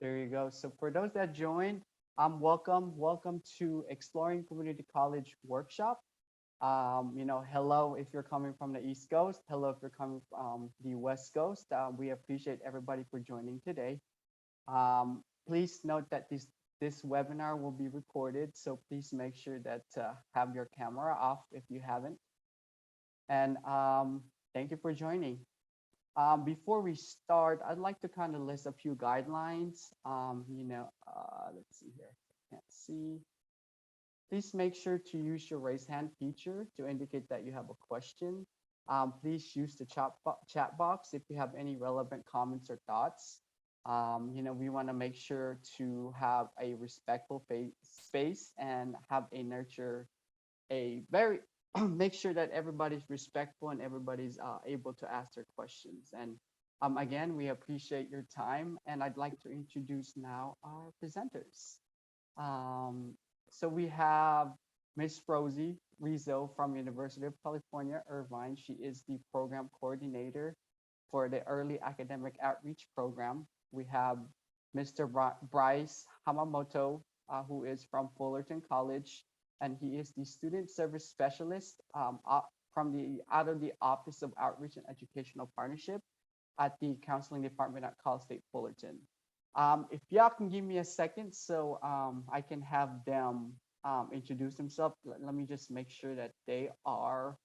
There you go. So for those that joined, welcome to Exploring Community College Workshop. Hello if you're coming from the East Coast. Hello if you're coming from the West Coast. We appreciate everybody for joining today. Please note that this webinar will be recorded, so please make sure that have your camera off if you haven't. And thank you for joining. Before we start, I'd like to kind of list a few guidelines. Let's see here. Can't see. Please make sure to use your raise hand feature to indicate that you have a question. Please use the chat box if you have any relevant comments or thoughts. We want to make sure to have a respectful space and have make sure that everybody's respectful and everybody's able to ask their questions. And again, we appreciate your time. And I'd like to introduce now our presenters. So we have Miss Rosie Rizzo from University of California, Irvine. She is the program coordinator for the Early Academic Outreach Program. We have Mr. Bryce Hamamoto, who is from Fullerton College, and he is the student service specialist out of the Office of Outreach and Educational Partnership at the Counseling Department at Cal State Fullerton. If y'all can give me a second so I can have them introduce themselves. Let me just make sure that they have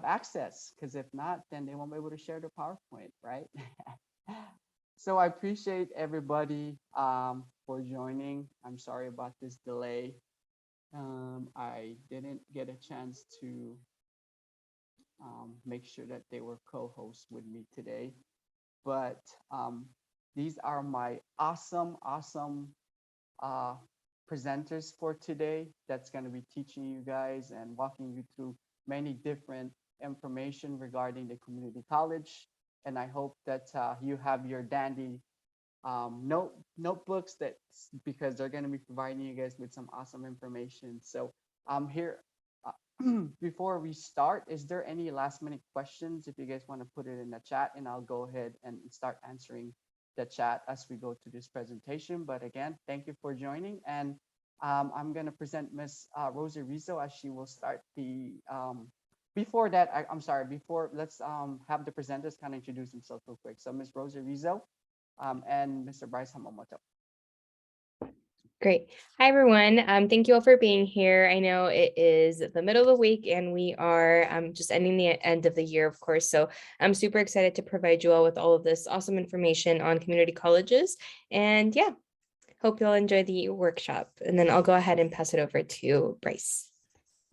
access, because if not, then they won't be able to share their PowerPoint, right? So I appreciate everybody for joining. I'm sorry about this delay. I didn't get a chance to make sure that they were co-hosts with me today, but these are my awesome presenters for today that's going to be teaching you guys and walking you through many different information regarding the community college. And I hope that you have your dandy notebooks, because they're going to be providing you guys with some awesome information. So here, before we start, is there any last minute questions? If you guys want to put it in the chat, and I'll go ahead and start answering the chat as we go through this presentation. But again, thank you for joining. And I'm going to present Miss Rosie Rizzo as she will start the before that, let's have the presenters kind of introduce themselves real quick. So Miss Rosie Rizzo and Mr. Bryce Hamamoto. Great. Hi, everyone. Thank you all for being here. I know it is the middle of the week and we are just ending the end of the year, of course. So I'm super excited to provide you all with all of this awesome information on community colleges. And yeah, hope you all enjoy the workshop. And then I'll go ahead and pass it over to Bryce.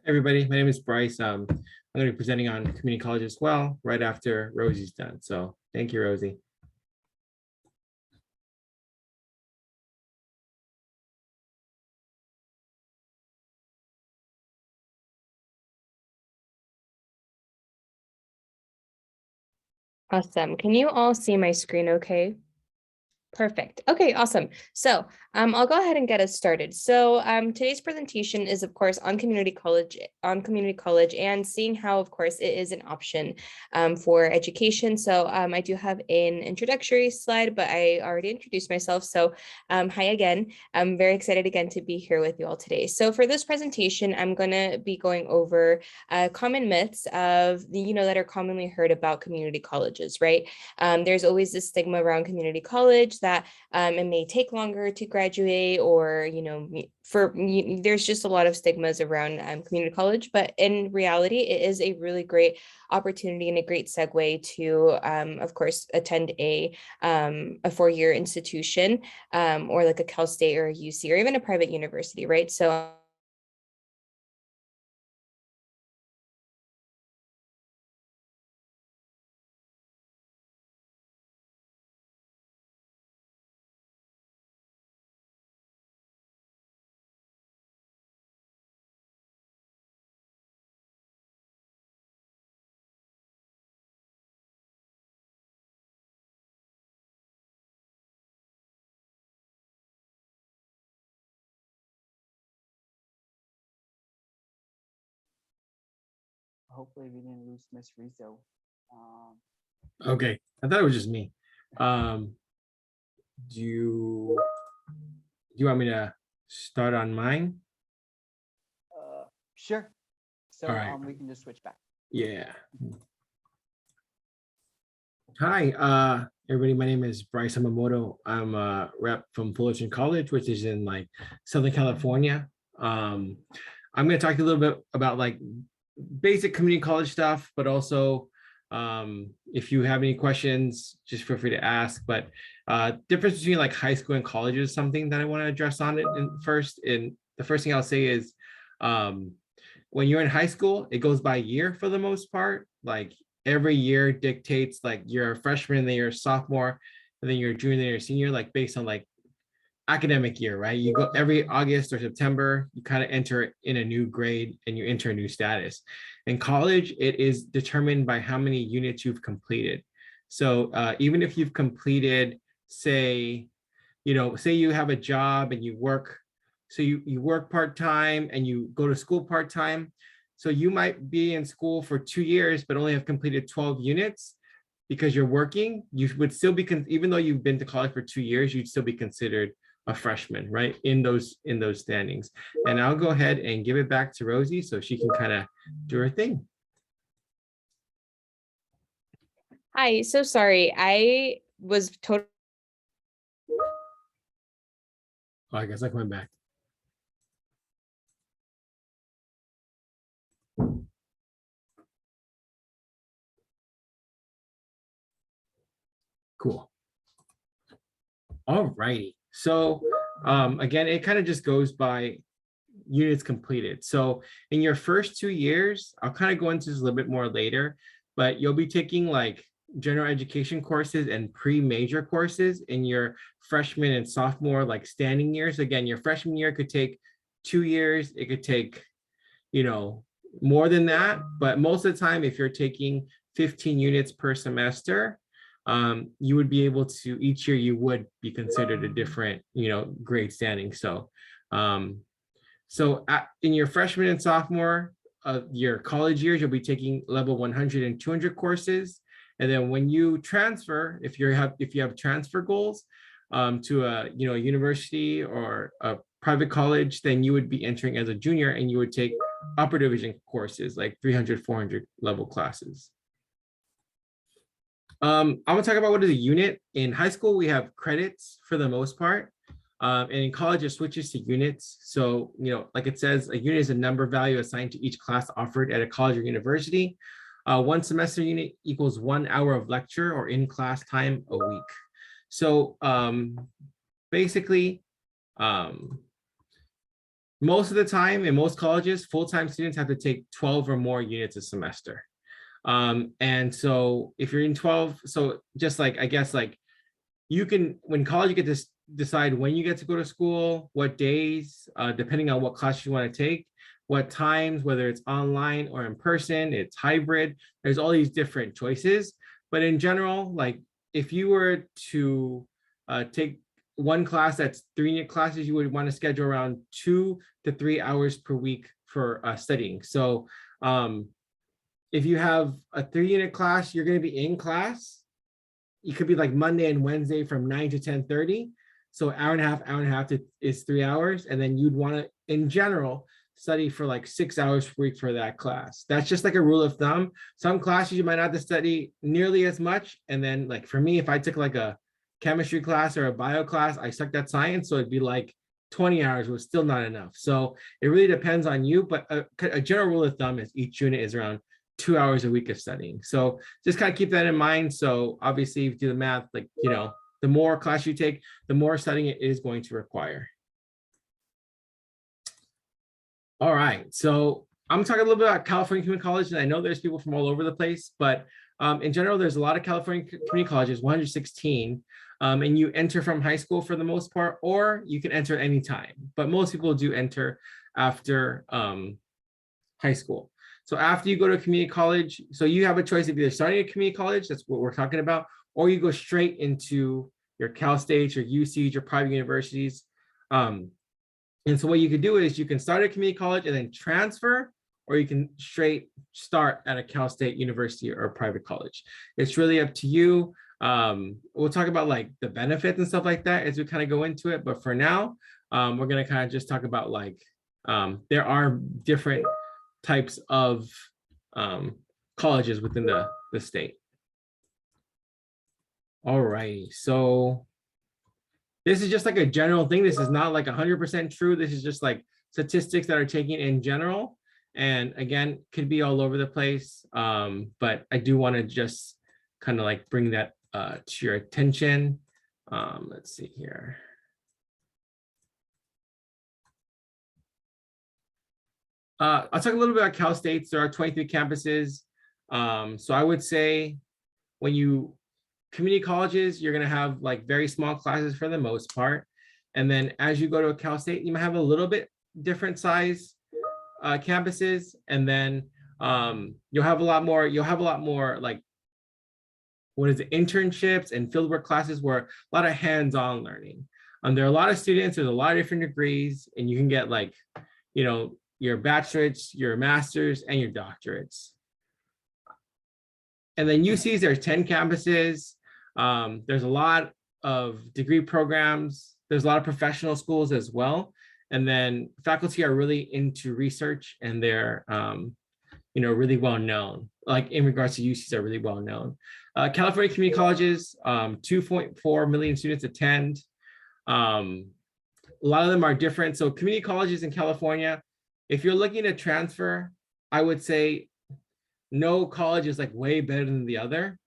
Hey everybody, my name is Bryce. I'm going to be presenting on community college as well, right after Rosie's done. So thank you, Rosie. Awesome. Can you all see my screen okay? Perfect. Okay, awesome. So I'll go ahead and get us started. So today's presentation is, of course, on community college and seeing how, of course, it is an option for education. So I do have an introductory slide, but I already introduced myself. So hi again. I'm very excited again to be here with you all today. So for this presentation, I'm going to be going over common myths that are commonly heard about community colleges, right? There's always this stigma around community college that it may take longer to graduate, or there's just a lot of stigmas around community college, but in reality it is a really great opportunity and a great segue to of course attend a 4-year institution or like a Cal State or a UC or even a private university, right? So Hopefully we didn't lose Miss Rizzo. Okay, I thought it was just me. do you want me to start on mine? Sure. So All right. we can just switch back. Yeah. Hi, everybody. My name is Bryce Yamamoto. I'm a rep from Fullerton College, which is in like Southern California. I'm going to talk a little bit about like basic community college stuff, but also if you have any questions, just feel free to ask. But difference between like high school and college is something that I want to address on it first. And the first thing I'll say is when you're in high school, it goes by year for the most part. Like every year dictates like you're a freshman, then you're a sophomore, and then you're a junior, then you're a senior, like based on like academic year, right? You go every August or September, you kind of enter in a new grade and you enter a new status. In college, it is determined by how many units you've completed. So even if you've completed, say, say you have a job and you work, so you work part-time and you go to school part-time. So you might be in school for 2 years, but only have completed 12 units because you're working. You would still be, even though you've been to college for 2 years, you'd still be considered a freshman, right? In those standings. And I'll go ahead and give it back to Rosie so she can kind of do her thing. Hi, so sorry. I was totally. Oh, I guess I went back. Cool. All righty. So again, it kind of just goes by units completed. So in your first 2 years, I'll kind of go into this a little bit more later, but you'll be taking like general education courses and pre-major courses in your freshman and sophomore like standing years. Again, your freshman year could take 2 years. It could take, more than that. But most of the time, if you're taking 15 units per semester, you would be able to, each year you would be considered a different, grade standing. So, in your freshman and sophomore of your college years, you'll be taking level 100 and 200 courses. And then when you transfer, if you have transfer goals to a university or a private college, then you would be entering as a junior and you would take upper division courses like 300, 400 level classes. I'm gonna talk about what is a unit. In high school, we have credits for the most part. And in college, it switches to units. So, like it says, a unit is a number value assigned to each class offered at a college or university. 1 semester unit equals 1 hour of lecture or in-class time a week. So basically, most of the time in most colleges, full-time students have to take 12 or more units a semester. And so if you're in 12, so just like, I guess like you can, when college, you get to decide when you get to go to school, what days, depending on what class you want to take, what times, whether it's online or in person, it's hybrid. There's all these different choices. But in general, like if you were to take one class that's 3-unit classes, you would want to schedule around 2 to 3 hours per week for studying. So if you have a 3-unit class, you're going to be in class. It could be like Monday and Wednesday from 9 to 10:30. So hour and a half is 3 hours. And then you'd want to, in general, study for like 6 hours per week for that class. That's just like a rule of thumb. Some classes you might not have to study nearly as much. And then like for me, if I took like a chemistry class or a bio class, I sucked at science. So it'd be like 20 hours was still not enough. So it really depends on you. But a general rule of thumb is each unit is around 2 hours a week of studying. So just kind of keep that in mind. So obviously if you do the math, like, the more class you take, the more studying it is going to require. All right, so I'm talking a little bit about California Community College, and I know there's people from all over the place, but in general, there's a lot of California community colleges, 116, and you enter from high school for the most part, or you can enter anytime, but most people do enter after high school. So after you go to community college, so you have a choice of either starting a community college, that's what we're talking about, or you go straight into your Cal States or UCs or private universities. And so what you could do is you can start at community college and then transfer, or you can straight start at a Cal State University or a private college. It's really up to you. We'll talk about like the benefits and stuff like that as we kind of go into it. But for now, we're going to kind of just talk about like, there are different types of colleges within the state. All right, so this is just like a general thing. This is not like 100% true. This is just like statistics that are taken in general. And again, could be all over the place. But I do want to just kind of like bring that to your attention. Let's see here. I'll talk a little bit about Cal State's. There are 23 campuses. So I would say when you community colleges, you're going to have like very small classes for the most part. And then as you go to a Cal State, you might have a little bit different size campuses. And then you'll have a lot more like, what is it, internships and fieldwork classes where a lot of hands-on learning. There are a lot of students, there's a lot of different degrees, and you can get like, you know, your bachelor's, your master's, and your doctorates. And then UCs, there's 10 campuses. There's a lot of degree programs. There's a lot of professional schools as well. And then faculty are really into research, and they're, you know, really well known. Like in regards to UCs, are really well known. California community colleges, 2.4 million students attend. A lot of them are different. So community colleges in California, if you're looking to transfer, I would say no college is like way better than the other.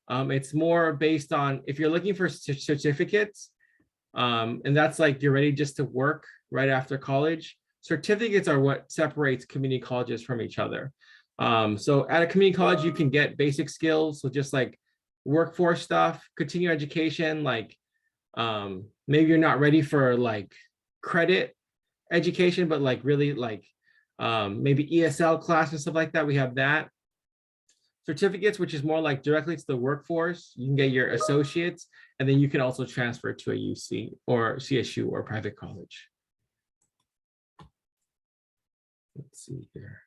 It's more based on if you're looking for certificates, and that's like you're ready just to work right after college. Certificates are what separates community colleges from each other. So at a community college, you can get basic skills, so just like workforce stuff, continuing education, like maybe you're not ready for like credit education, but like really like maybe ESL class and stuff like that. We have that. Certificates, which is more like directly to the workforce. You can get your associates, and then you can also transfer to a UC or CSU or private college. Let's see here.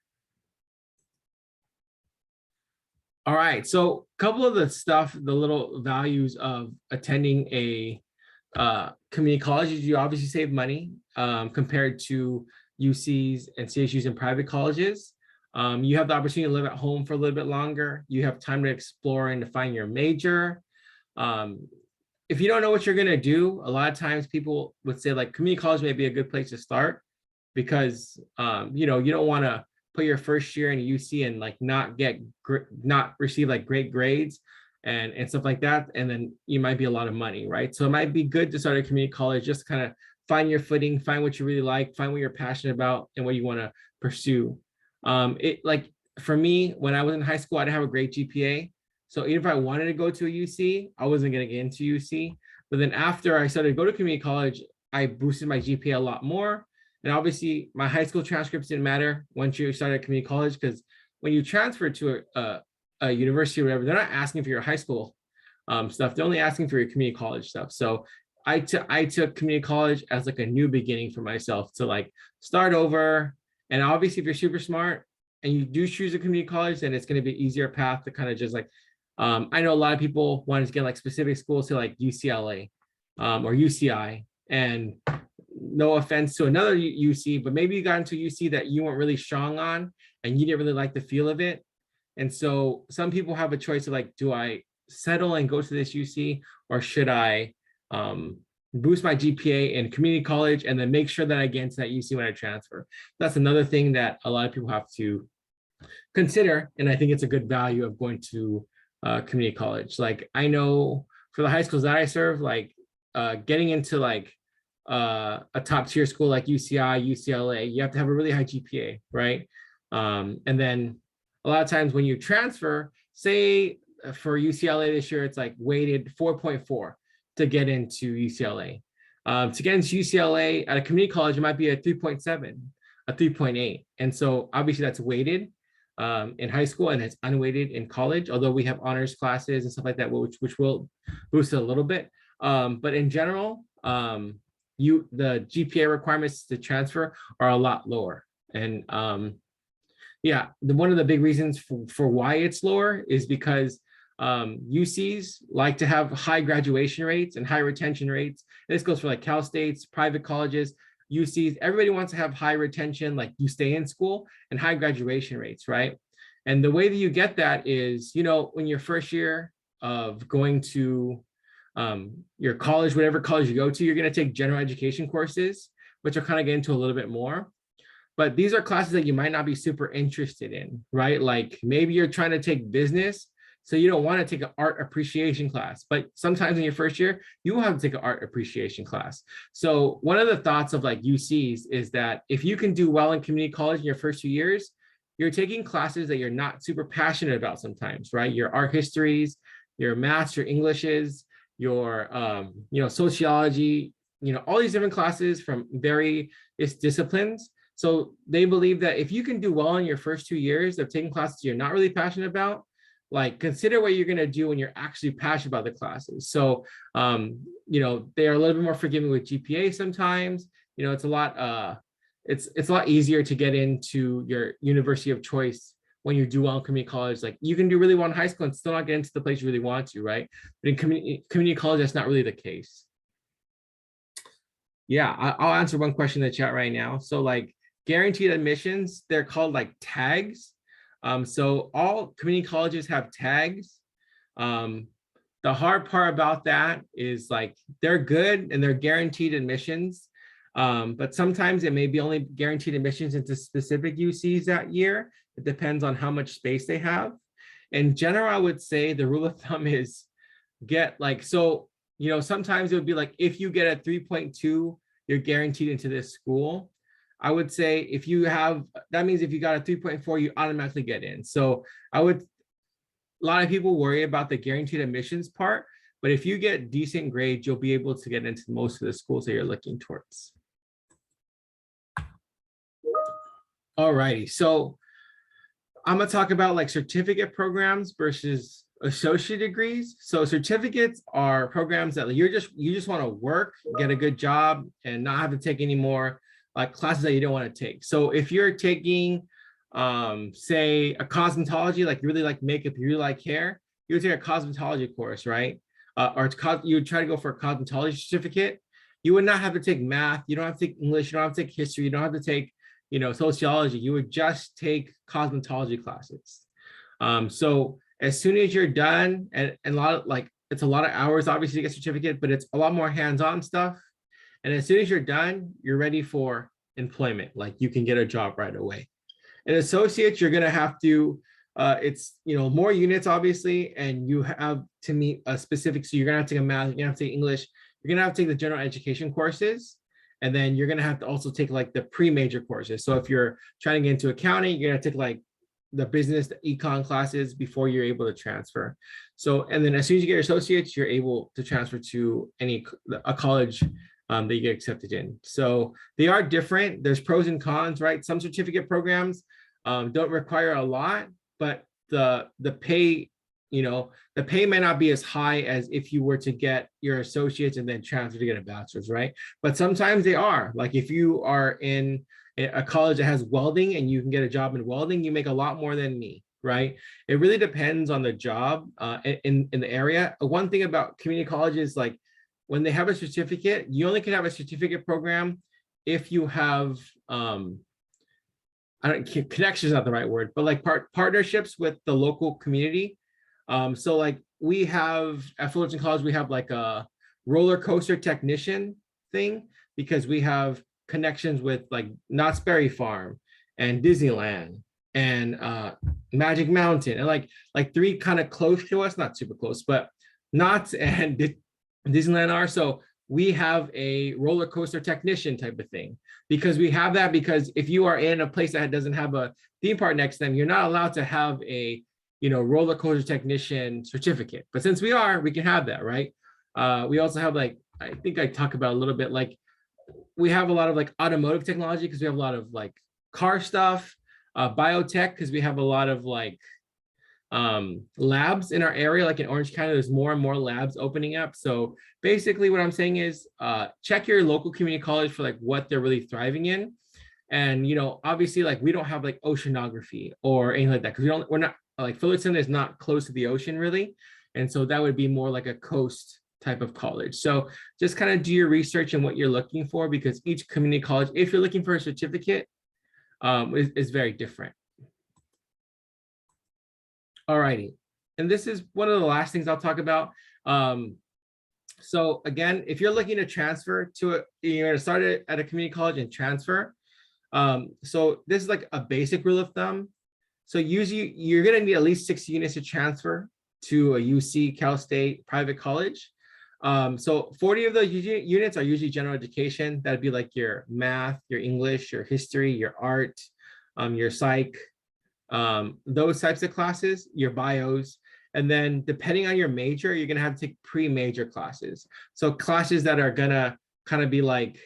All right, so a couple of the stuff, the little values of attending a community college is you obviously save money compared to UCs and CSUs and private colleges. You have the opportunity to live at home for a little bit longer. You have time to explore and define your major. If you don't know what you're gonna do, a lot of times people would say like community college may be a good place to start because you know, you don't wanna put your first year in a UC and like not receive like great grades and stuff like that. And then you might be a lot of money, right? So it might be good to start a community college, just kind of find your footing, find what you really like, find what you're passionate about and what you wanna pursue. It like for me, when I was in high school, I didn't have a great GPA. So even if I wanted to go to a UC, I wasn't going to get into UC. But then after I started to go to community college, I boosted my GPA a lot more. And obviously my high school transcripts didn't matter once you started at community college, because when you transfer to a university or whatever, they're not asking for your high school stuff. They're only asking for your community college stuff. So I took community college as like a new beginning for myself to like start over. And obviously, if you're super smart and you do choose a community college, then it's going to be an easier path to kind of just like, I know a lot of people want to get like specific schools to like UCLA or UCI. And no offense to another UC, but maybe you got into UC that you weren't really strong on and you didn't really like the feel of it. And so some people have a choice of like, do I settle and go to this UC or should I boost my GPA in community college and then make sure that I get into that UC when I transfer? That's another thing that a lot of people have to consider. And I think it's a good value of going to community college. Like I know for the high schools that I serve, like getting into like a top tier school like UCI, UCLA, you have to have a really high GPA, right? And then a lot of times when you transfer, say for UCLA this year, it's like weighted 4.4 to get into UCLA. To get into UCLA at a community college, it might be a 3.7, a 3.8. And so obviously that's weighted in high school and it's unweighted in college, although we have honors classes and stuff like that, which will boost it a little bit. But in general, the GPA requirements to transfer are a lot lower. And yeah, one of the big reasons for why it's lower is because UCs like to have high graduation rates and high retention rates. And this goes for like Cal States, private colleges, UCs. Everybody wants to have high retention, like you stay in school, and high graduation rates, right? And the way that you get that is, you know, when your first year of going to your college, whatever college you go to, you're going to take general education courses, which will kind of get into a little bit more. But these are classes that you might not be super interested in, right? Like maybe you're trying to take business, so you don't want to take an art appreciation class, but sometimes in your first year, you will have to take an art appreciation class. So one of the thoughts of like UCs is that if you can do well in community college in your first 2 years, you're taking classes that you're not super passionate about sometimes, right? Your art histories, your maths, your Englishes, your you know, sociology, you know, all these different classes from various disciplines. So they believe that if you can do well in your first 2 years of taking classes you're not really passionate about, like consider what you're going to do when you're actually passionate about the classes. So you know, they are a little bit more forgiving with GPA sometimes. You know, it's a lot it's a lot easier to get into your university of choice when you do well in community college. Like you can do really well in high school and still not get into the place you really want to, right? But in community college, that's not really the case. Yeah, I'll answer one question in the chat right now. So like guaranteed admissions, they're called like tags. So all community colleges have tags. The hard part about that is like they're good and they're guaranteed admissions. But sometimes it may be only guaranteed admissions into specific UCs that year. It depends on how much space they have. In general, I would say the rule of thumb is get like, so, you know, sometimes it would be like, if you get a 3.2, you're guaranteed into this school. I would say if you have, that means if you got a 3.4, you automatically get in. So a lot of people worry about the guaranteed admissions part, but if you get decent grades, you'll be able to get into most of the schools that you're looking towards. All righty, so I'm gonna talk about like certificate programs versus associate degrees. So certificates are programs that you just want to work, get a good job, and not have to take any more classes that you don't want to take. So if you're taking, say, a cosmetology, like you really like makeup, you really like hair, you would take a cosmetology course, right? Or you would try to go for a cosmetology certificate. You would not have to take math. You don't have to take English. You don't have to take history. You don't have to take, you know, sociology. You would just take cosmetology classes. So as soon as you're done, and a lot of like, it's a lot of hours, obviously, to get a certificate, but it's a lot more hands-on stuff. And as soon as you're done, you're ready for employment. Like you can get a job right away. And associates, you're going to have to, it's, you know, more units, obviously, and you have to meet a specific, so you're going to have to take a math, you're going to have to take English, you're going to have to take the general education courses. And then you're going to have to also take like the pre-major courses. So if you're trying to get into accounting, you're going to take like the business, the econ classes before you're able to transfer. So, and then as soon as you get your associates, you're able to transfer to a college that you get accepted in. So they are different. There's pros and cons, right? Some certificate programs don't require a lot, but the pay, you know, the pay may not be as high as if you were to get your associates and then transfer to get a bachelor's, right? But sometimes they are. Like if you are in a college that has welding and you can get a job in welding, you make a lot more than me, right? It really depends on the job in the area. One thing about community colleges, like when they have a certificate, you only can have a certificate program if you have, connection is not the right word, but like partnerships with the local community. So like we have at Fullerton College, we have like a roller coaster technician thing because we have connections with like Knott's Berry Farm and Disneyland and Magic Mountain, and like three kind of close to us, not super close, but Knott's and Disneyland are. So we have a roller coaster technician type of thing because we have that, because if you are in a place that doesn't have a theme park next to them, you're not allowed to have a, you know, roller coaster technician certificate. But since we can have that, right? We also have like, I think I talk about a little bit, like we have a lot of like automotive technology because we have a lot of like car stuff, biotech because we have a lot of like labs in our area. Like in Orange County, there's more and more labs opening up. So basically what I'm saying is check your local community college for like what they're really thriving in. And, you know, obviously like we don't have like oceanography or anything like that because we're not like Fullerton is not close to the ocean really. And so that would be more like a coast type of college. So just kind of do your research and what you're looking for, because each community college, if you're looking for a certificate, is very different. Alrighty, and this is one of the last things I'll talk about. So again, if you're looking to transfer to you're going to start at a community college and transfer. So this is like a basic rule of thumb. So usually you're going to need at least 6 units to transfer to a UC, Cal State private college. So 40 of those units are usually general education. That'd be like your math, your English, your history, your art, your psych, those types of classes, your bios. And then depending on your major, you're gonna have to take pre-major classes. So classes that are gonna kind of be like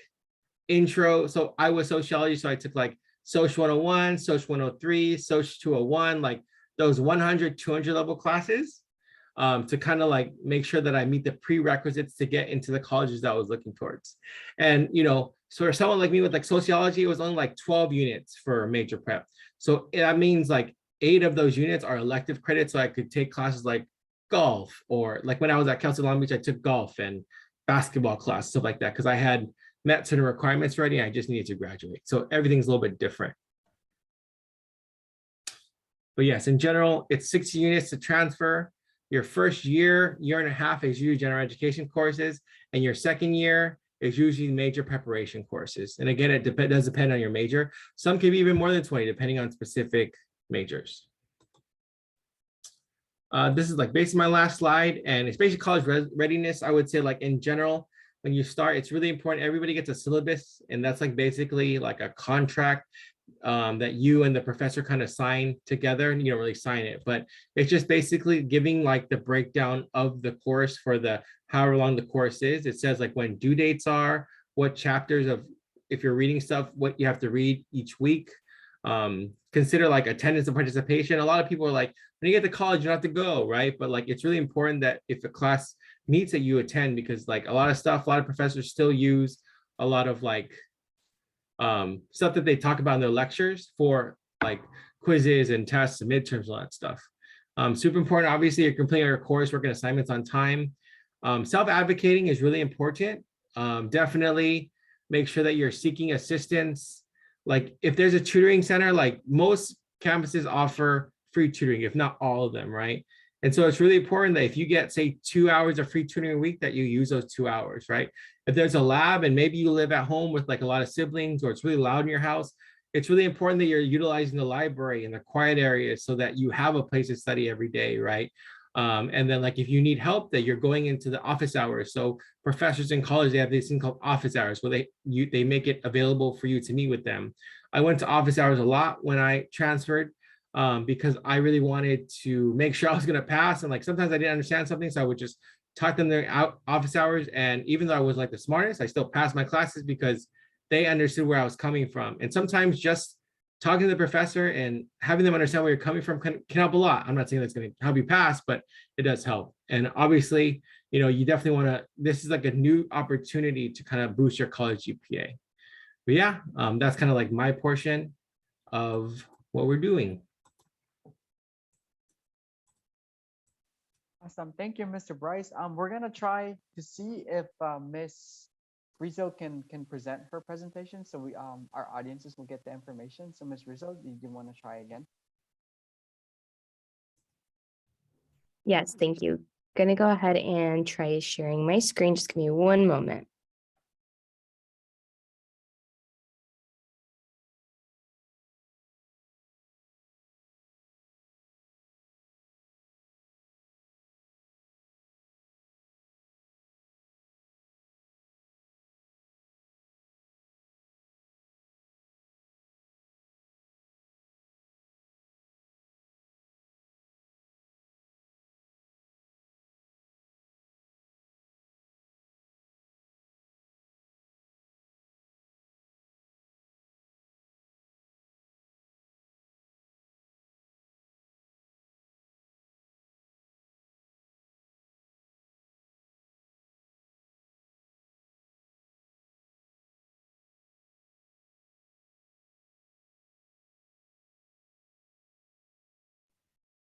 intro. So I was sociology, so I took like Social 101, Social 103, Social 201, like those 100, 200 level classes, to kind of like make sure that I meet the prerequisites to get into the colleges that I was looking towards. And, you know, so for someone like me with like sociology, it was only like 12 units for major prep. So that means like 8 of those units are elective credits. So I could take classes like golf, or like when I was at Cal State Long Beach, I took golf and basketball class, stuff like that, because I had met certain requirements already. I just needed to graduate. So everything's a little bit different. But yes, in general, it's 60 units to transfer. Your first year, year and a half is usually general education courses, and your second year is usually major preparation courses. And again, it does depend on your major. Some can be even more than 20, depending on specific majors. This is like basically my last slide, and it's basically college readiness. I would say like in general, when you start, it's really important. Everybody gets a syllabus, and that's like basically like a contract that you and the professor kind of sign together, and you don't really sign it, but it's just basically giving like the breakdown of the course for the however long the course is. It says like when due dates are, what chapters of, if you're reading stuff, what you have to read each week. Consider like attendance and participation. A lot of people are like, when you get to college, you don't have to go, right? But like, it's really important that if a class needs that you attend, because like a lot of stuff, a lot of professors still use a lot of like stuff that they talk about in their lectures for like quizzes and tests and midterms, all that stuff. Super important. Obviously, you're completing your coursework and assignments on time. Self-advocating is really important. Definitely make sure that you're seeking assistance. Like if there's a tutoring center, like most campuses offer free tutoring, if not all of them, right? And so it's really important that if you get, say, 2 hours of free tutoring a week, that you use those 2 hours, right? If there's a lab and maybe you live at home with like a lot of siblings, or it's really loud in your house, it's really important that you're utilizing the library and the quiet areas so that you have a place to study every day, right? And then like if you need help, that you're going into the office hours. So professors in college, they have this thing called office hours where they make it available for you to meet with them. I went to office hours a lot when I transferred, because I really wanted to make sure I was going to pass. And like sometimes I didn't understand something, so I would just talk to them during office hours. And even though I was like the smartest, I still passed my classes because they understood where I was coming from. And sometimes just talking to the professor and having them understand where you're coming from can help a lot. I'm not saying that's going to help you pass, but it does help. And obviously, you know, you definitely want to, this is like a new opportunity to kind of boost your college GPA. But yeah, that's kind of like my portion of what we're doing. Awesome. Thank you, Mr. Bryce. We're gonna try to see if Miss Rizzo can present her presentation, so we our audiences will get the information. So Miss Rizzo, do you want to try again? Yes, thank you. Gonna go ahead and try sharing my screen. Just give me one moment.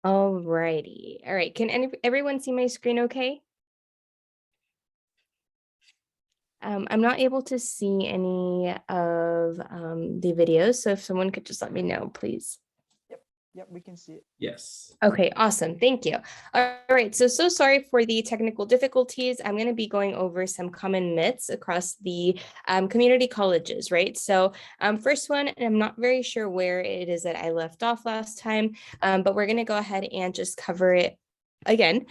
Alrighty. All right. Can everyone see my screen okay? I'm not able to see any of the videos, so if someone could just let me know, please. Yep, we can see it. Yes. Okay, awesome. Thank you. All right, so sorry for the technical difficulties. I'm going to be going over some common myths across the community colleges, right? So first one, and I'm not very sure where it is that I left off last time, but we're going to go ahead and just cover it again.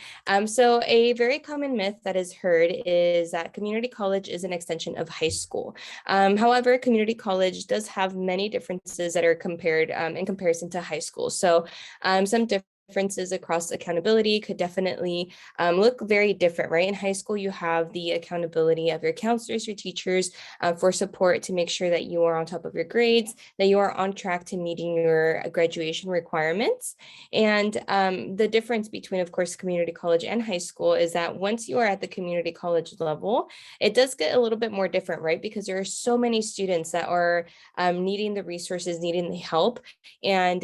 So a very common myth that is heard is that community college is an extension of high school. However, community college does have many differences that are compared in comparison to high school. So some differences across accountability could definitely look very different, right? In high school, you have the accountability of your counselors, your teachers for support to make sure that you are on top of your grades, that you are on track to meeting your graduation requirements. And the difference between, of course, community college and high school is that once you are at the community college level, it does get a little bit more different, right? Because there are so many students that are needing the resources, needing the help. And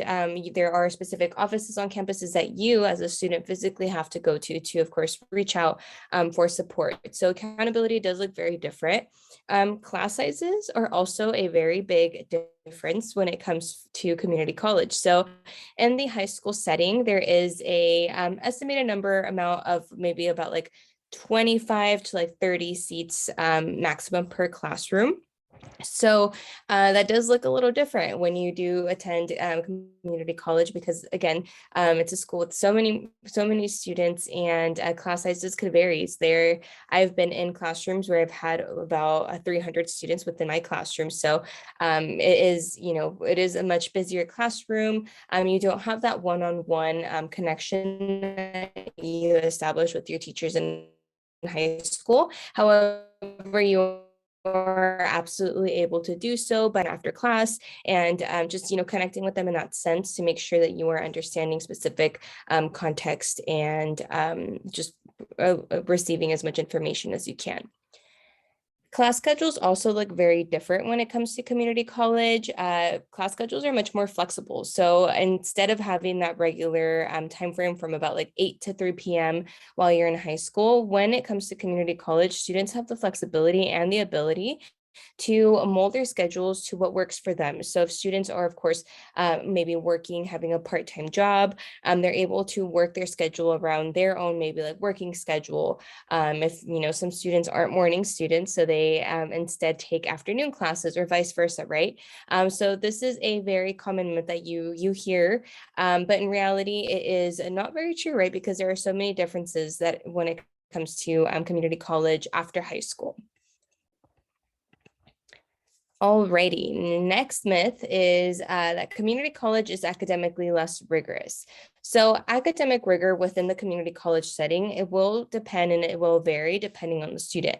there are specific offices on campuses that you as a student physically have to go to of course, reach out for support. So accountability does look very different. Class sizes are also a very big difference when it comes to community college. So in the high school setting, there is a estimated number amount of maybe about like 25 to like 30 seats maximum per classroom. So that does look a little different when you do attend community college, because again, it's a school with so many students, and class sizes could vary. I've been in classrooms where I've had about 300 students within my classroom. So it is a much busier classroom. You don't have that one-on-one connection that you establish with your teachers in high school. However, you are absolutely able to do so, but after class, and just connecting with them in that sense to make sure that you are understanding specific context and just receiving as much information as you can. Class schedules also look very different when it comes to community college. Class schedules are much more flexible. So instead of having that regular time frame from about like 8 to 3 p.m. while you're in high school, when it comes to community college, students have the flexibility and the ability to mold their schedules to what works for them. So if students are, of course, maybe working, having a part-time job, they're able to work their schedule around their own, maybe like working schedule. If, some students aren't morning students, so they instead take afternoon classes or vice versa, right? So this is a very common myth that you hear, but in reality, it is not very true, right? Because there are so many differences that when it comes to community college after high school. Alrighty, next myth is that community college is academically less rigorous. So academic rigor within the community college setting, it will depend and it will vary depending on the student.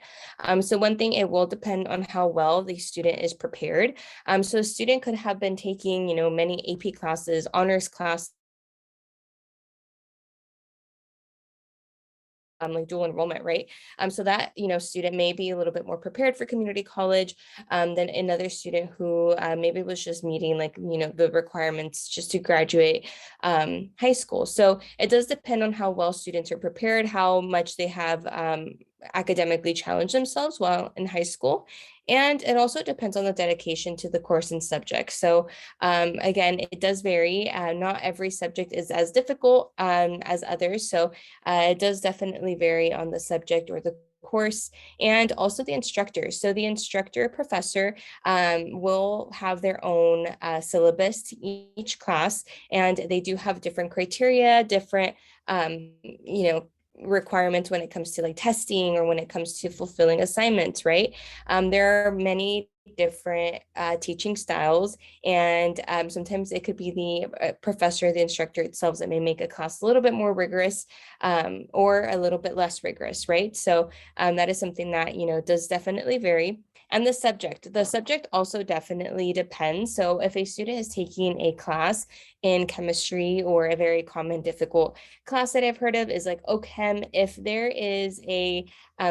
So one thing, it will depend on how well the student is prepared. So a student could have been taking, many AP classes, honors class, like dual enrollment, right? So that, student may be a little bit more prepared for community college than another student who maybe was just meeting like, the requirements just to graduate high school. So it does depend on how well students are prepared, how much they have academically challenged themselves while in high school. And it also depends on the dedication to the course and subject. So again, it does vary. Not every subject is as difficult as others. So it does definitely vary on the subject or the course, and also the instructor. So the instructor professor will have their own syllabus to each class, and they do have different criteria, different requirements when it comes to like testing or when it comes to fulfilling assignments, right? There are many different teaching styles, and sometimes it could be the professor, the instructor itself, that may make a class a little bit more rigorous or a little bit less rigorous, right? So that is something that does definitely vary. And the subject also definitely depends. So if a student is taking a class in chemistry, or a very common difficult class that I've heard of is like OChem, if there is a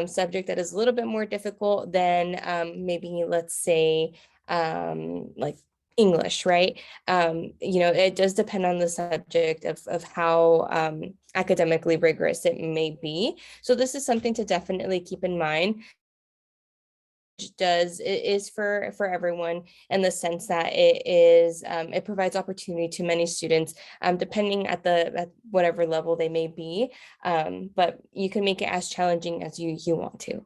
subject that is a little bit more difficult than maybe, let's say, like English, right? It does depend on the subject of how academically rigorous it may be. So this is something to definitely keep in mind. It is for everyone in the sense that it provides opportunity to many students, depending at whatever level they may be, but you can make it as challenging as you want to.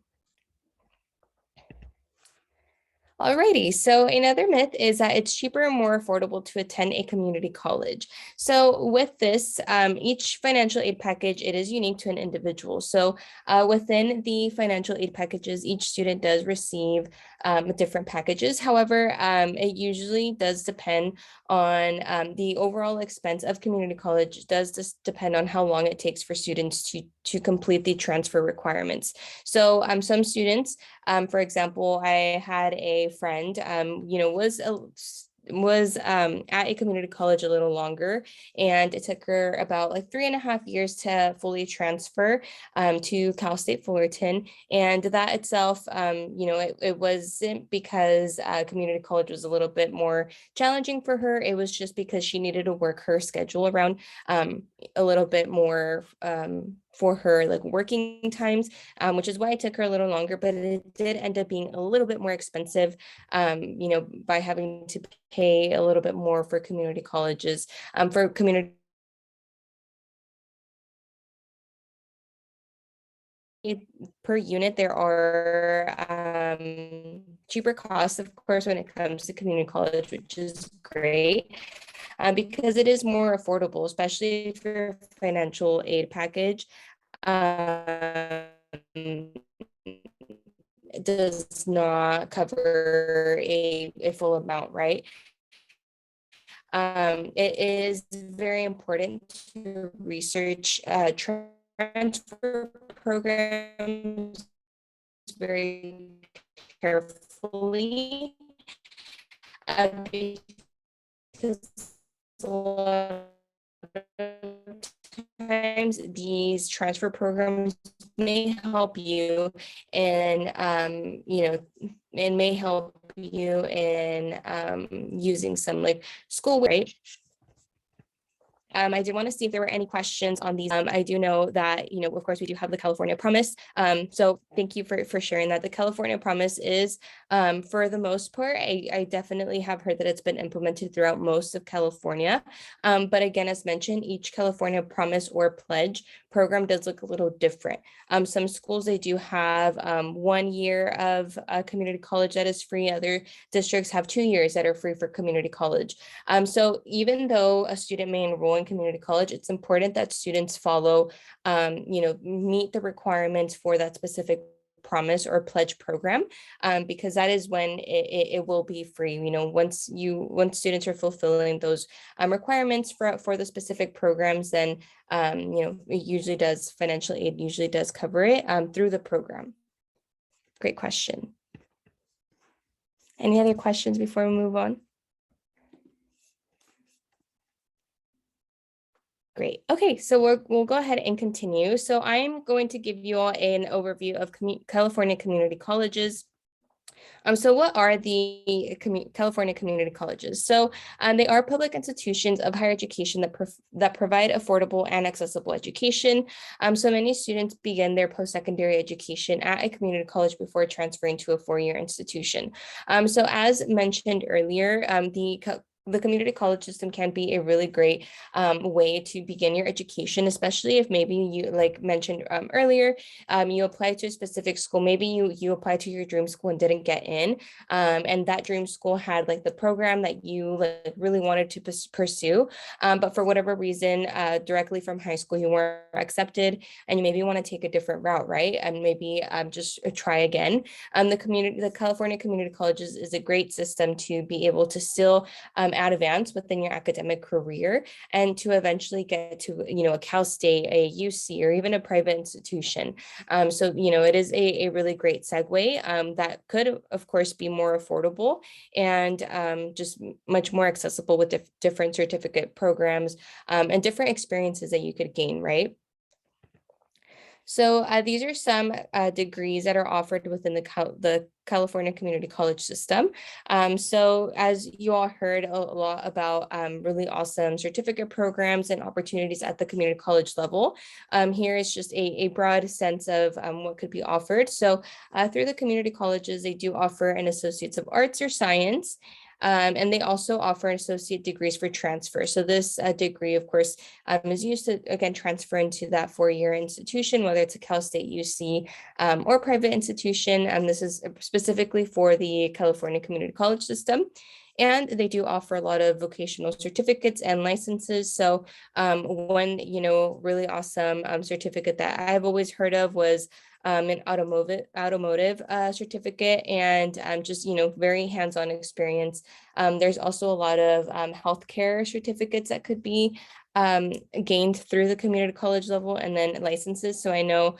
Alrighty, so another myth is that it's cheaper and more affordable to attend a community college. So with this, each financial aid package, it is unique to an individual. So within the financial aid packages, each student does receive different packages. However, it usually does depend on the overall expense of community college. Does this depend on how long it takes for students to complete the transfer requirements. So some students, for example, I had a friend, was at a community college a little longer, and it took her about like 3.5 years to fully transfer to Cal State Fullerton. And that itself, it wasn't because community college was a little bit more challenging for her. It was just because she needed to work her schedule around a little bit more for her like working times, which is why it took her a little longer, but it did end up being a little bit more expensive, by having to pay a little bit more for community colleges, for community per unit. There are cheaper costs, of course, when it comes to community college, which is great. Because it is more affordable, especially for a financial aid package. It does not cover a full amount, right? It is very important to research transfer programs very carefully, because a lot of times these transfer programs may help you in, and may help you in using some like school, right? I did want to see if there were any questions on these. I do know that, of course, we do have the California Promise. So thank you for sharing that. The California Promise is, for the most part, I definitely have heard that it's been implemented throughout most of California. But again, as mentioned, each California Promise or Pledge program does look a little different. Some schools, they do have 1 year of community college that is free. Other districts have 2 years that are free for community college. So even though a student may enroll in community college, it's important that students follow, meet the requirements for that specific promise or pledge program, because that is when it will be free. Once students are fulfilling those requirements for the specific programs, then financial aid usually does cover it through the program. Great question. Any other questions before we move on? Great. Okay, so we'll go ahead and continue. So I'm going to give you all an overview of California community colleges. So what are the California community colleges? So they are public institutions of higher education that provide affordable and accessible education. So many students begin their post-secondary education at a community college before transferring to a four-year institution. So as mentioned earlier, the community college system can be a really great way to begin your education, especially if maybe you, like mentioned earlier, you apply to a specific school. Maybe you applied to your dream school and didn't get in, and that dream school had like the program that you like really wanted to pursue, but for whatever reason, directly from high school, you weren't accepted, and you maybe want to take a different route, right? And maybe just try again. The California community colleges is a great system to be able to still advance within your academic career and to eventually get to, a Cal State, a UC, or even a private institution. So, it is a really great segue that could, of course, be more affordable and just much more accessible with different certificate programs and different experiences that you could gain, right? So these are some degrees that are offered within the California Community College system. So as you all heard a lot about really awesome certificate programs and opportunities at the community college level, here is just a broad sense of what could be offered. So through the community colleges, they do offer an Associates of Arts or Science. And they also offer associate degrees for transfer. So this degree, of course, is used to, again, transfer into that four-year institution, whether it's a Cal State UC or private institution. And this is specifically for the California Community College system. And they do offer a lot of vocational certificates and licenses. So one, really awesome certificate that I've always heard of was an automotive certificate, and just, very hands-on experience. There's also a lot of healthcare certificates that could be gained through the community college level, and then licenses. So I know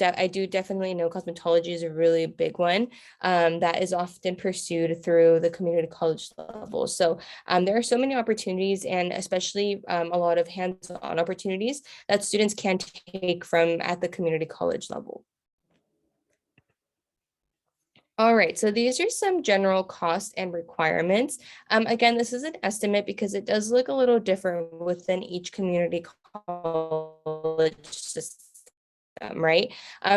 I do definitely know cosmetology is a really big one that is often pursued through the community college level. So there are so many opportunities, and especially a lot of hands-on opportunities that students can take from at the community college level. All right, so these are some general costs and requirements. Again, this is an estimate because it does look a little different within each community college system, right?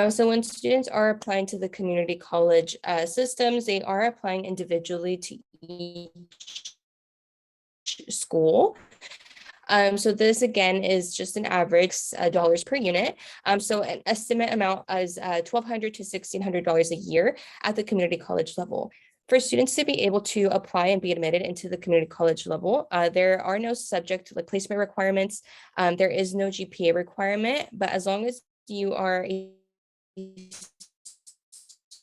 So when students are applying to the community college systems, they are applying individually to each school. So this again is just an average dollars per unit. So an estimate amount is $1,200 to $1,600 a year at the community college level. For students to be able to apply and be admitted into the community college level, there are no subject like placement requirements. There is no GPA requirement, but as long as you are a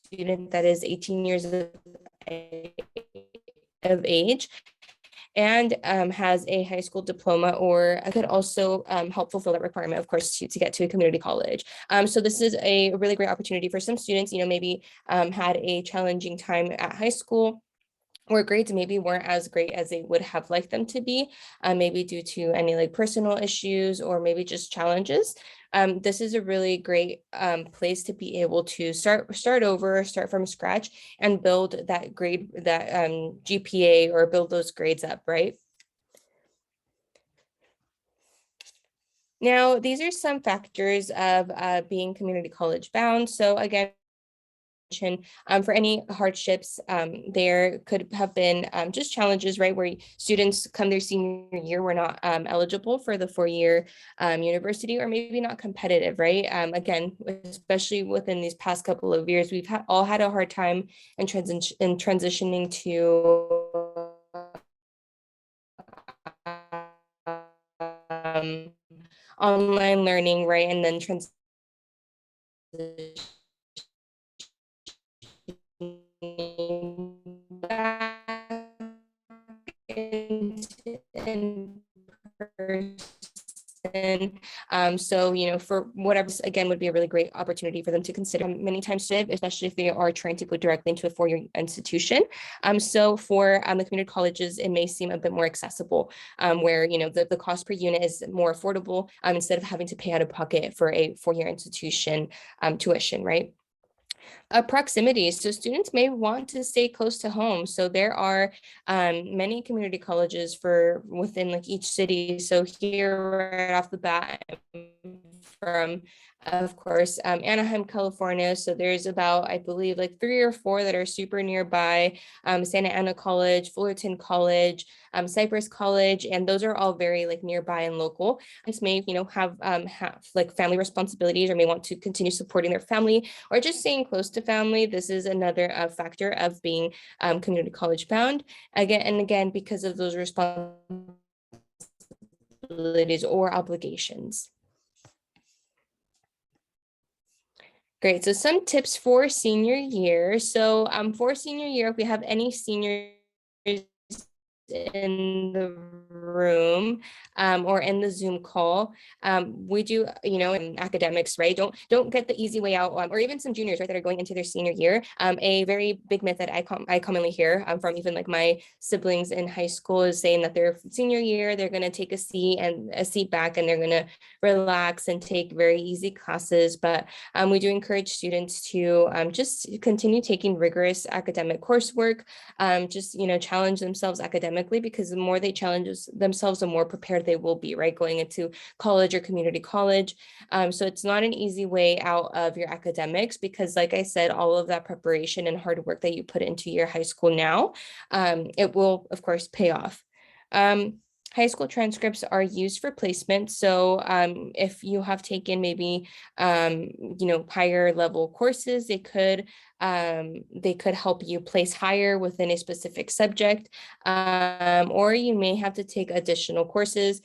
student that is 18 years of age and has a high school diploma, or could also help fulfill that requirement, of course, to get to a community college. So this is a really great opportunity for some students, maybe had a challenging time at high school, or grades maybe weren't as great as they would have liked them to be, maybe due to any like personal issues or maybe just challenges. This is a really great place to be able to start from scratch and build that grade, that GPA, or build those grades up, right? Now, these are some factors of being community college bound. So again, for any hardships, there could have been just challenges, right, where students come their senior year were not eligible for the four-year university, or maybe not competitive, right? Again, especially within these past couple of years, we've all had a hard time in transitioning to online learning, right, and then back in person. So, for whatever, again, would be a really great opportunity for them to consider many times, especially if they are trying to go directly into a four-year institution. So for the community colleges, it may seem a bit more accessible, where, the cost per unit is more affordable instead of having to pay out of pocket for a four-year institution tuition, right? Proximity. So students may want to stay close to home. So there are many community colleges for within like each city. So here right off the bat, from, of course, Anaheim, California. So there's about, I believe, like 3 or 4 that are super nearby. Santa Ana College, Fullerton College, Cypress College, and those are all very like nearby and local. Students may, have like family responsibilities, or may want to continue supporting their family, or just staying close to family. This is another factor of being community college bound. Again, because of those responsibilities or obligations. Great. So some tips for senior year. So for senior year, if we have any seniors in the room or in the Zoom call, we do, in academics, right? Don't get the easy way out, or even some juniors, right, that are going into their senior year. A very big myth that I commonly hear from even like my siblings in high school is saying that their senior year, they're going to take a seat back and they're going to relax and take very easy classes. But we do encourage students to just continue taking rigorous academic coursework, just, challenge themselves academically, because the more they challenge themselves, the more prepared they will be, right, going into college or community college. So it's not an easy way out of your academics, because like I said, all of that preparation and hard work that you put into your high school now, it will, of course, pay off. High school transcripts are used for placement. So if you have taken maybe, higher level courses, they could help you place higher within a specific subject, or you may have to take additional courses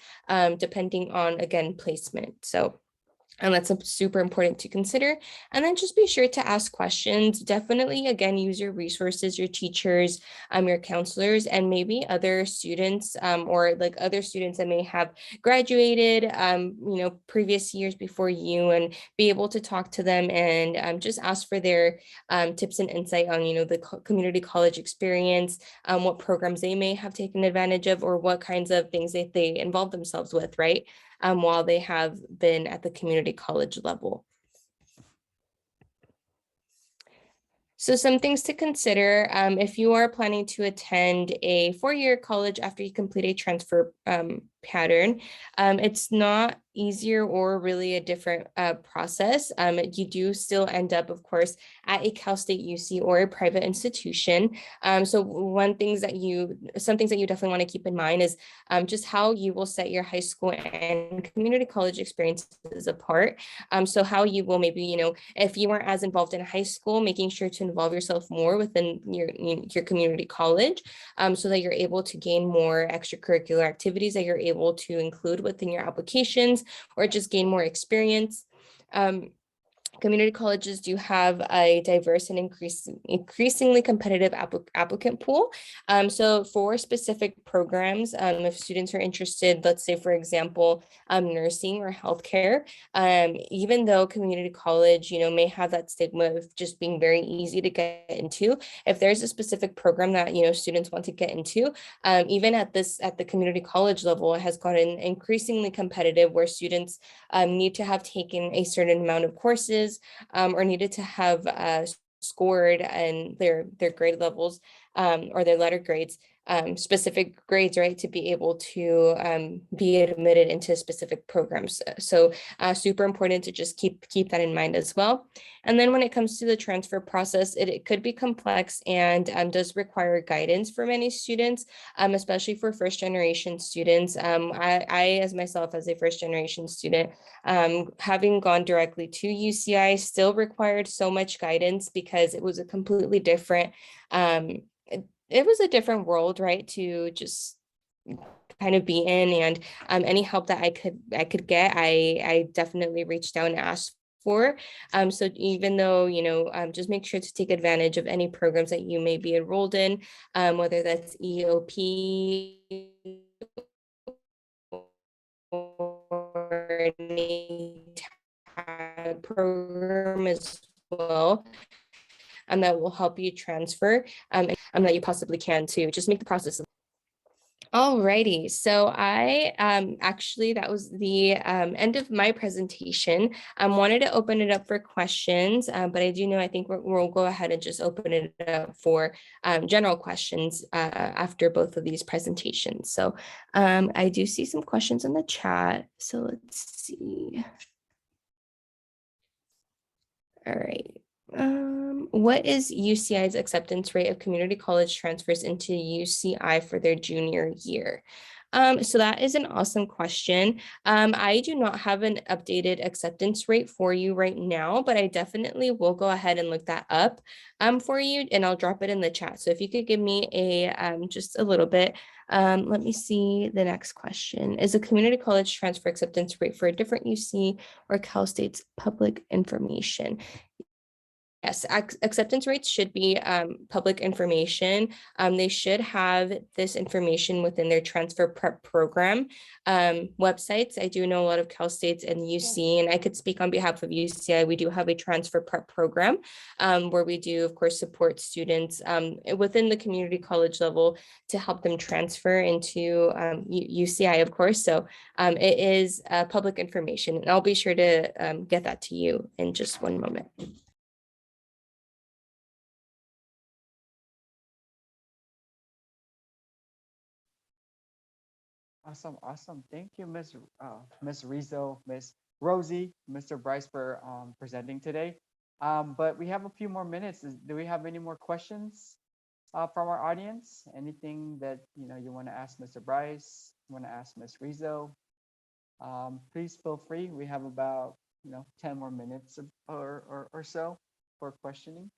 depending on, again, placement. So and that's super important to consider. And then just be sure to ask questions. Definitely, again, use your resources, your teachers, your counselors, and maybe other students or like other students that may have graduated, previous years before you, and be able to talk to them and just ask for their tips and insight on, the community college experience, what programs they may have taken advantage of, or what kinds of things that they involve themselves with, right? While they have been at the community college level. So some things to consider if you are planning to attend a four-year college after you complete a transfer pattern, it's not easier or really a different process. You do still end up, of course, at a Cal State UC or a private institution. So some things that you definitely want to keep in mind is just how you will set your high school and community college experiences apart. So how you will maybe, if you weren't as involved in high school, making sure to involve yourself more within your community college, so that you're able to gain more extracurricular activities that you're able to include within your applications, or just gain more experience. Community colleges do have a diverse and increasingly competitive applicant pool. So for specific programs, if students are interested, let's say, for example, nursing or healthcare, even though community college, may have that stigma of just being very easy to get into, if there's a specific program that, students want to get into, even at the community college level, it has gotten increasingly competitive, where students need to have taken a certain amount of courses, or needed to have scored and their grade levels or their letter grades, specific grades, right, to be able to be admitted into specific programs. So super important to just keep that in mind as well. And then when it comes to the transfer process, it could be complex and does require guidance for many students, especially for first generation students. I as myself, as a first generation student, having gone directly to UCI, still required so much guidance, because it was a completely different, it was a different world, right, to just kind of be in. And any help that I could get, I definitely reached out and asked for. So even though, just make sure to take advantage of any programs that you may be enrolled in, whether that's EOP or any tag program as well, and that will help you transfer and that you possibly can, to just make the process. Alrighty, so I actually, that was the end of my presentation. Wanted to open it up for questions, but I do know, I think we'll go ahead and just open it up for general questions after both of these presentations. So I do see some questions in the chat, so let's see. All right. What is UCI's acceptance rate of community college transfers into UCI for their junior year? So that is an awesome question. I do not have an updated acceptance rate for you right now, but I definitely will go ahead and look that up for you, and I'll drop it in the chat. So if you could give me a just a little bit. Let me see the next question. Is a community college transfer acceptance rate for a different UC or Cal State's public information? Yes, acceptance rates should be public information. They should have this information within their transfer prep program websites. I do know a lot of Cal States and UC, and I could speak on behalf of UCI. We do have a transfer prep program where we do, of course, support students within the community college level to help them transfer into UCI, of course. So it is public information, and I'll be sure to get that to you in just one moment. Awesome, awesome. Thank you, Miss Rizzo, Miss Rosie, Mr. Bryce for presenting today. But we have a few more minutes. Do we have any more questions from our audience? Anything that you want to ask Mr. Bryce, want to ask Miss Rizzo? Please feel free. We have about 10 more minutes or so for questioning.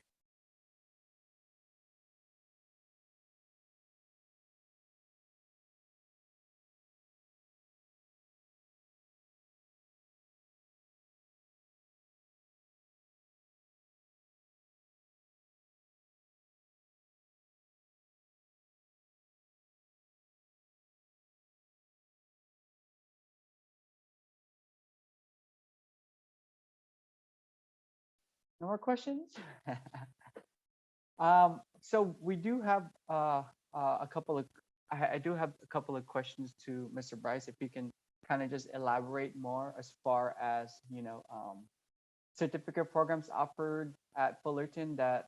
No more questions? So we do have a couple of, I do have a couple of questions to Mr. Bryce, if you can kind of just elaborate more as far as, certificate programs offered at Fullerton that,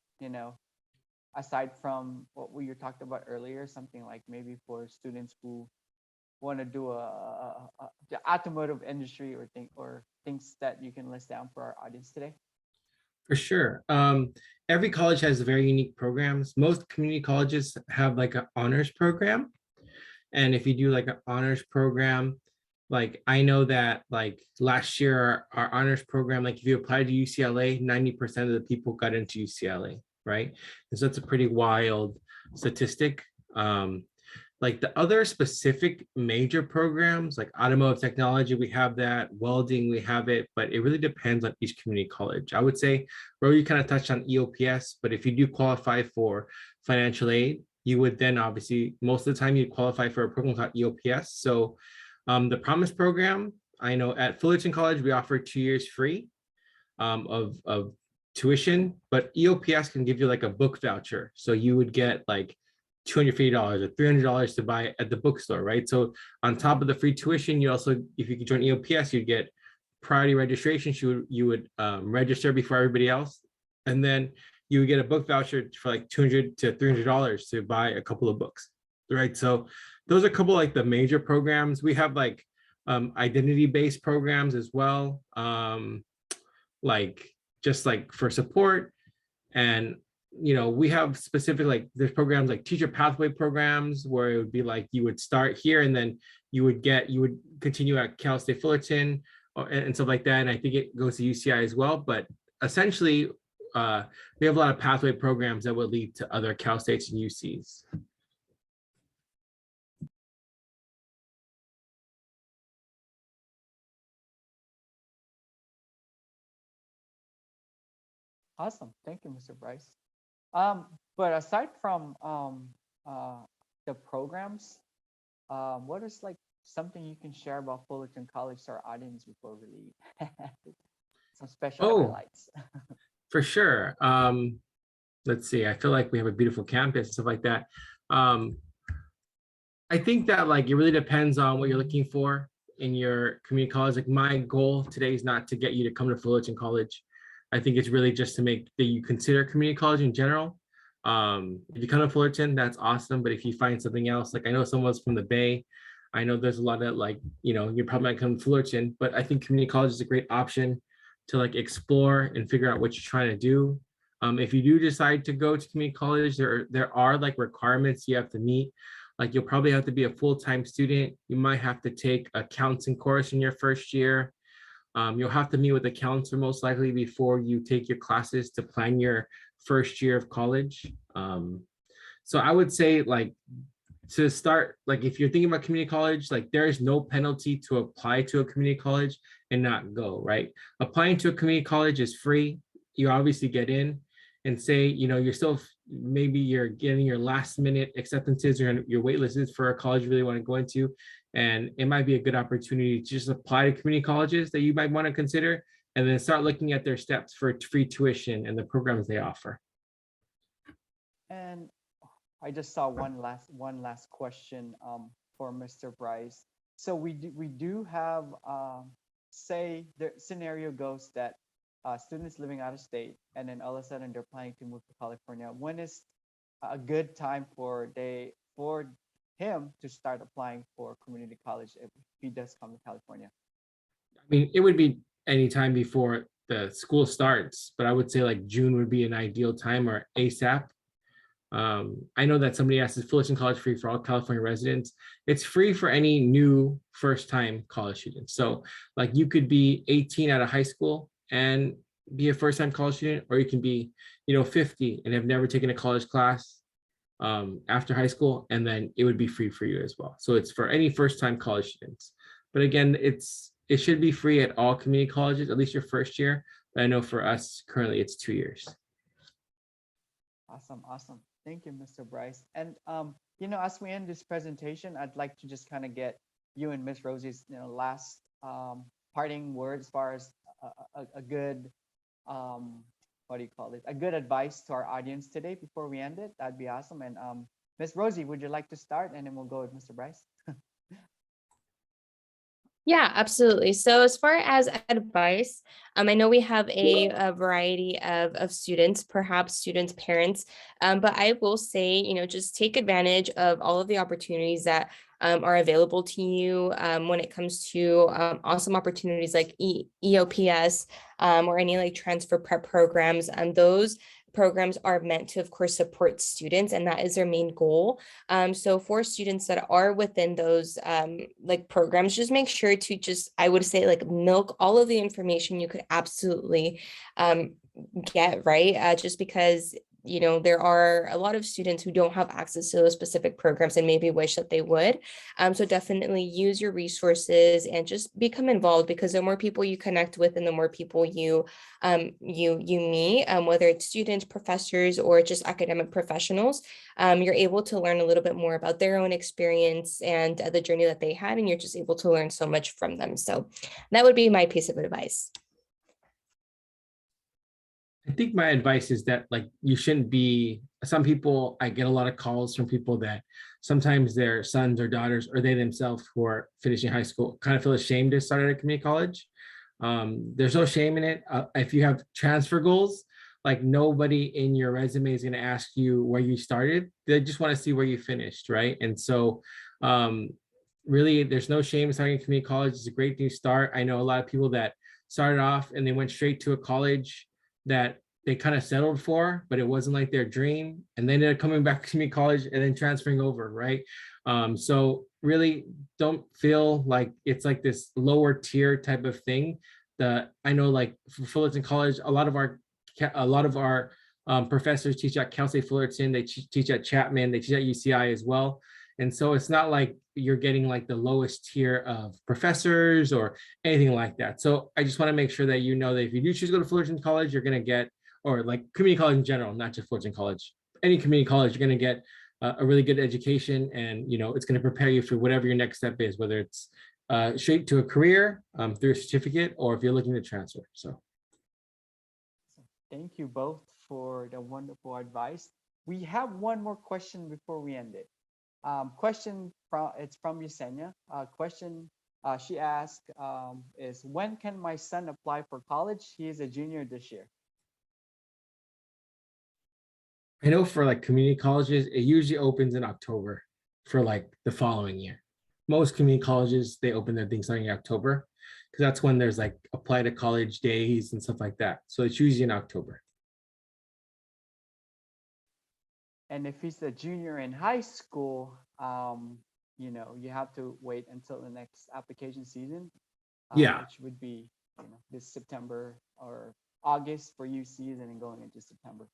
aside from what we talked about earlier, something like maybe for students who want to do the automotive industry or things that you can list down for our audience today. For sure. Every college has very unique programs. Most community colleges have like an honors program. And if you do like an honors program, like I know that like last year, our honors program, like if you applied to UCLA, 90% of the people got into UCLA, right? And so that's a pretty wild statistic. Like the other specific major programs like automotive technology, we have that, welding, we have it, but it really depends on each community college. I would say, Ro, you kind of touched on EOPS, but if you do qualify for financial aid, you would then obviously, most of the time you qualify for a program called EOPS. So the Promise program, I know at Fullerton College, we offer 2 years free of tuition, but EOPS can give you like a book voucher. So you would get like $250 or $300 to buy at the bookstore, right? So on top of the free tuition, you also, if you could join EOPS, you'd get priority registration. You would register before everybody else, and then you would get a book voucher for like $200 to $300 to buy a couple of books, right? So those are a couple like the major programs. We have like identity-based programs as well, like just like for support. And we have specific, like there's programs like teacher pathway programs where it would be like you would start here and then you would continue at Cal State Fullerton and stuff like that. And I think it goes to UCI as well. But essentially, we have a lot of pathway programs that would lead to other Cal States and UCs. Awesome. Thank you, Mr. Bryce. But aside from the programs, what is like something you can share about Fullerton College to our audience before we leave? Some special highlights. For sure. Let's see. I feel like we have a beautiful campus and stuff like that. I think that like it really depends on what you're looking for in your community college. Like my goal today is not to get you to come to Fullerton College. I think it's really just to make that you consider community college in general. If you come to Fullerton, that's awesome. But if you find something else, like I know someone's from the Bay, I know there's a lot of like, you're probably not come to Fullerton, but I think community college is a great option to like explore and figure out what you're trying to do. If you do decide to go to community college, there are like requirements you have to meet. Like you'll probably have to be a full-time student. You might have to take a counseling course in your first year. You'll have to meet with a counselor most likely before you take your classes to plan your first year of college. So I would say like to start, like if you're thinking about community college, like there is no penalty to apply to a community college and not go, right? Applying to a community college is free. You obviously get in. and say, you're still, maybe you're getting your last minute acceptances or your wait lists for a college you really want to go into. And it might be a good opportunity to just apply to community colleges that you might want to consider, and then start looking at their steps for free tuition and the programs they offer. And I just saw one last question for Mr. Bryce. So we do have say the scenario goes that students living out of state, and then all of a sudden they're planning to move to California. When is a good time for him to start applying for community college if he does come to California? I mean, it would be any time before the school starts, but I would say like June would be an ideal time, or ASAP. I know that somebody asked, is Fullerton College free for all California residents? It's free for any new first-time college students. So like you could be 18 out of high school and be a first-time college student, or you can be 50 and have never taken a college class after high school, and then it would be free for you as well. So it's for any first-time college students. But again, it should be free at all community colleges, at least your first year. But I know for us currently it's 2 years. Awesome. Thank you, Mr. Bryce. And as we end this presentation, I'd like to just kind of get you and Miss Rosie's last parting words as far as a good what do you call it? A good advice to our audience today before we end it. That'd be awesome. And Miss Rosie, would you like to start, and then we'll go with Mr. Bryce? Yeah, absolutely. So as far as advice, I know we have a variety of students, perhaps students' parents, but I will say, just take advantage of all of the opportunities that are available to you when it comes to awesome opportunities like EOPS or any like transfer prep programs. And those programs are meant to, of course, support students, and that is their main goal. So for students that are within those like programs, just make sure to I would say, like, milk all of the information you could absolutely get, right? Just because there are a lot of students who don't have access to those specific programs and maybe wish that they would. So definitely use your resources and just become involved, because the more people you connect with and the more people you meet, whether it's students, professors, or just academic professionals, you're able to learn a little bit more about their own experience and the journey that they had, and you're just able to learn so much from them. So that would be my piece of advice. I think my advice is that, like, you shouldn't be, some people, I get a lot of calls from people that sometimes their sons or daughters, or they themselves who are finishing high school, kind of feel ashamed to start at a community college. There's no shame in it. If you have transfer goals, like, nobody in your resume is going to ask you where you started. They just want to see where you finished, right? And so really, there's no shame in starting community college. It's a great new start. I know a lot of people that started off and they went straight to a college that they kind of settled for, but it wasn't like their dream, and they ended up coming back to community college and then transferring over, right? So really don't feel like it's like this lower tier type of thing. I know, like, for Fullerton College, a lot of our professors teach at Cal State Fullerton, they teach at Chapman, they teach at UCI as well. And so it's not like you're getting like the lowest tier of professors or anything like that. So I just want to make sure that you know that if you do choose to go to Fullerton College, you're going to get, or like community college in general, not just Fullerton College, any community college, you're going to get a really good education, and it's going to prepare you for whatever your next step is, whether it's straight to a career through a certificate, or if you're looking to transfer. So thank you both for the wonderful advice. We have one more question before we end it. It's from Yesenia. Question she asked is, when can my son apply for college? He is a junior this year. I know for like community colleges, it usually opens in October for like the following year. Most community colleges, they open their things starting in October, because that's when there's like apply to college days and stuff like that. So it's usually in October. And if he's a junior in high school, you have to wait until the next application season, which would be this September or August for UC, and then going into September.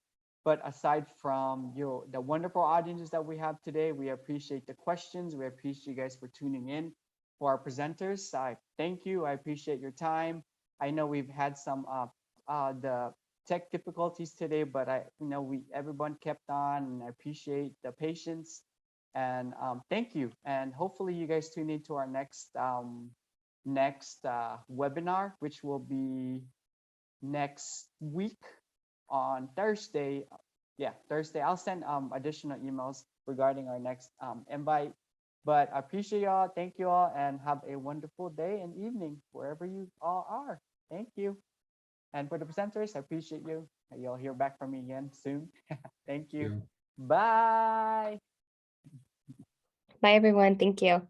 But aside from the wonderful audiences that we have today, we appreciate the questions. We appreciate you guys for tuning in. For our presenters, I thank you. I appreciate your time. I know we've had some the tech difficulties today, but everyone kept on, and I appreciate the patience. And thank you. And hopefully you guys tune into our next webinar, which will be next week on Thursday. Yeah, Thursday. I'll send additional emails regarding our next invite. But I appreciate y'all. Thank you all, and have a wonderful day and evening wherever you all are. Thank you. And for the presenters, I appreciate you. You'll hear back from me again soon. Thank you. Bye. Bye, everyone. Thank you.